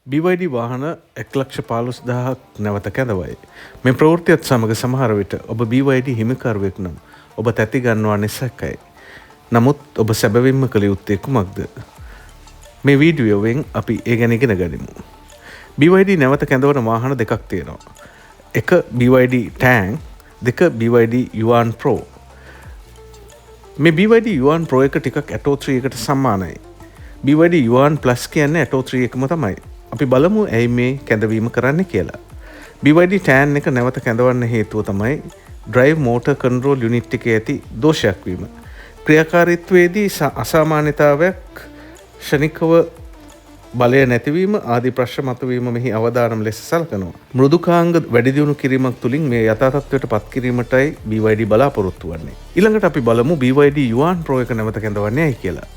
BYD වාහන 1,15,000ක් නැවත කැඳවයි. මේ ප්‍රවෘත්තියත් සමග සමහර විට ඔබ BYD හිමිකරුවෙක් නම් ඔබ තැති ගන්නවා නිසැකයි. නමුත් ඔබ සැබවින්ම කළ යුත්තේ කුමක්ද? මේ වීඩියෝවෙන් අපි ඒ ගැන ඉගෙන ගනිමු. BYD නැවත කැඳවන වාහන දෙකක් තියෙනවා. එක BYD Tang, දෙක BYD Yuan Pro. මේ BYD Yuan Pro එක ටිකක් Atto 3 එකට සමානයි. BYD Yuan Plus කියන්නේ Atto 3 එකම තමයි. අපි බලමු ඇයි මේ කැඳවීම කරන්න කියලා. BYD Tan එක නැවත කැඳවන්න හේතුව තමයි Drive Motor Control Unit එකේ ඇති දෝෂයක් වීම. ක්‍රියාකාරීත්වයේදී අසාමාන්‍යතාවයක්, ක්ෂණිකව බලය නැතිවීම ආදී ප්‍රශ්න මතුවීම මෙහි අවදානම් ලෙස සලකනවා. මෘදුකාංග වැඩි දියුණු කිරීමක් තුළින් මේ යථා තත්ත්වයට පත් කිරීමටයි BYD බලාපොරොත්තු වෙන්නේ. ඊළඟට අපි බලමු BYD Yuan Pro එක නැවත කැඳවන්නේ ඇයි කියලා.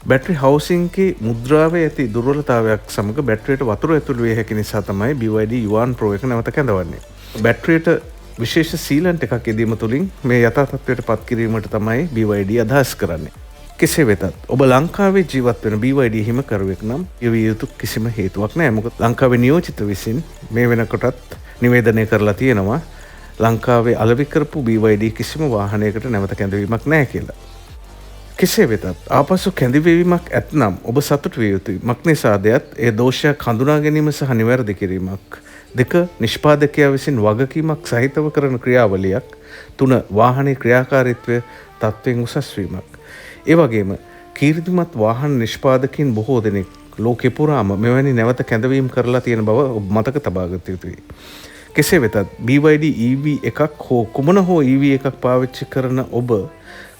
බැටරි හවුසින් එකේ මුද්‍රාවේ ඇති දුර්වලතාවයක් සමග බැටරියට වතුර ඇතුළු විය හැකි නිසා තමයි BYD Yuan Pro එක නැවත කැඳවන්නේ. බැටරියට විශේෂ සීලන්ට් එකක් යෙදීම තුළින් මේ යථා තත්ත්වයට පත් කිරීමට තමයි BYD අදහස් කරන්නේ. කෙසේ වෙතත් ඔබ ලංකාවේ ජීවත් වෙන BYD හිමිකරුවෙක් නම් යවිය යුතු කිසිම හේතුවක් නැහැ. මොකද ලංකාවේ නියෝජිත විසින් මේ වෙනකොටත් නිවේදනය කරලා තියෙනවා ලංකාවේ අලෙවි කරපු BYD කිසිම වාහනයකට නැවත කැඳවීමක් නැහැ කියලා. කෙසේ වෙතත් ආපසු කැඳවීමක් ඇතනම් ඔබ සතුටු විය යුතුයි. මක්නිසාදයත් ඒ දෝෂයක් හඳුනා ගැනීම සහ නිවැරදි කිරීමක්. දෙක නිෂ්පාදකයා විසින් වගකීමක් සහිතව කරන ක්‍රියාවලියක්. තුන වාහනේ ක්‍රියාකාරීත්වය තත්ත්වයෙන් උසස් වීමක්. ඒ වගේම කීර්තිමත් වාහන නිෂ්පාදකින් බොහෝ දෙනෙක් ලෝකෙ පුරාම මෙවැනි නැවත කැඳවීම් කරලා තියෙන බව ඔබ මතක තබා ගත යුතුයි. කෙසේ වෙතත් BYD EV එකක් හෝ කුමන හෝ EV එකක් පාවිච්චි කරන ඔබ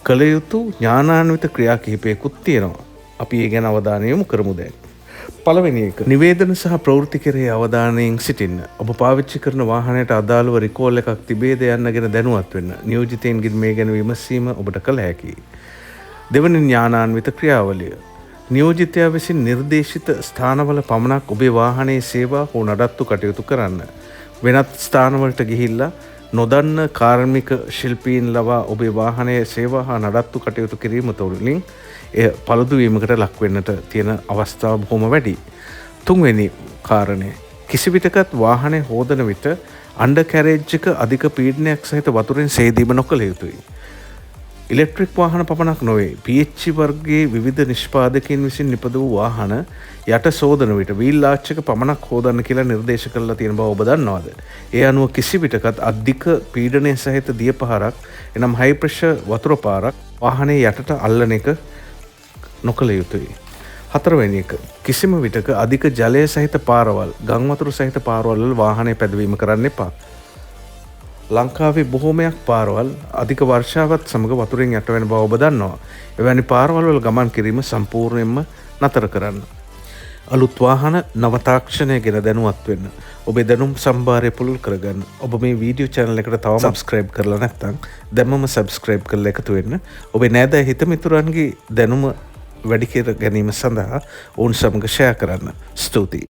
කළ යුතු ඥානාන්විත ක්‍රියා කිහිපයකුත් තියෙනවා. අපි ඒ ගැන අවධානය යොමු කරමු දැන්. පළවෙනි එක, නිවේදන සහ ප්‍රවෘත්ති කෙරෙහි අවධානයෙන් සිටින්න. ඔබ පාවිච්චි කරන වාහනයට අදාළව රිකෝල් එකක් තිබේද යන්න ගැන දැනුවත් වෙන්න. නියෝජිතයින්ගෙන් මේ ගැන විමසීම ඔබට කළ හැකියි. දෙවැනි ඥානාන්විත ක්‍රියාවලිය. නියෝජිතයා විසින් නිර්දේශිත ස්ථානවල පමණක් ඔබේ වාහනයේ සේවා හෝ නඩත්තු කටයුතු කරන්න. වෙනත් ස්ථානවලට ගිහිල්ලා නොදන්න කාර්මික ශිල්පීන් ලවා ඔබේ වාහනයේ සේවා හා නඩත්තු කටයුතු කිරීම තුළින් එය පළුදුවීමකට ලක්වෙන්නට තියෙන අවස්ථාව බොහොම වැඩි. තුන්වෙනි කාරණය, කිසි විටකත් වාහනය හෝදන විට අන්ඩර් කැරේජ් එක අධික පීඩනයක් සහිත වතුරෙන් සේදීම නොකළ යුතුයි. ඉලෙක්ට්‍රික් වාහන පමණක් නොවේ, PHEV වර්ගයේ විවිධ නිෂ්පාදකයන් විසින් නිපද වූ වාහන යට සෝදන විට වීල් ආච් එක පමණක් හෝදන්න කියලා නිර්දේශ කරලා තියෙන බව ඔබ දන්නවද? ඒ අනුව කිසි විටකත් අධික පීඩනය සහිත දිය පහරක්, එනම් හයි ප්‍රෙෂර් වතුර පාරක් වාහනේ යටට අල්ලන එක නොකළ යුතුයි. හතරවෙනි එක, කිසිම විටක අධික ජලය සහිත පාරවල්, ගම් වතුර සහිත පාරවල් වල වාහනේ පැදවීම කරන්න එපා. ලංකාවේ බොහෝමයක් පාරවල් අධික වර්ෂාවත් සමග වතුරෙන් යට වෙන බව ඔබ දන්නවා. එවැනි පාරවල් වල ගමන් කිරීම සම්පූර්ණයෙන්ම නතර කරන්න. අලුත් වාහන නව තාක්ෂණය ගැන දැනුවත් වෙන්න. ඔබේ දැනුම් සම්භාරය පුළුල් කරගන්න. ඔබ මේ වීඩියෝ channel එකට තවම subscribe කරලා නැත්නම් දැම්මම subscribe කරලා එකතු වෙන්න. ඔබේ නෑදෑ හිත මිතුරන්ගේ දැනුම වැඩි කර ගැනීම සඳහා ඔවුන් සමග share කරන්න. ස්තුතියි.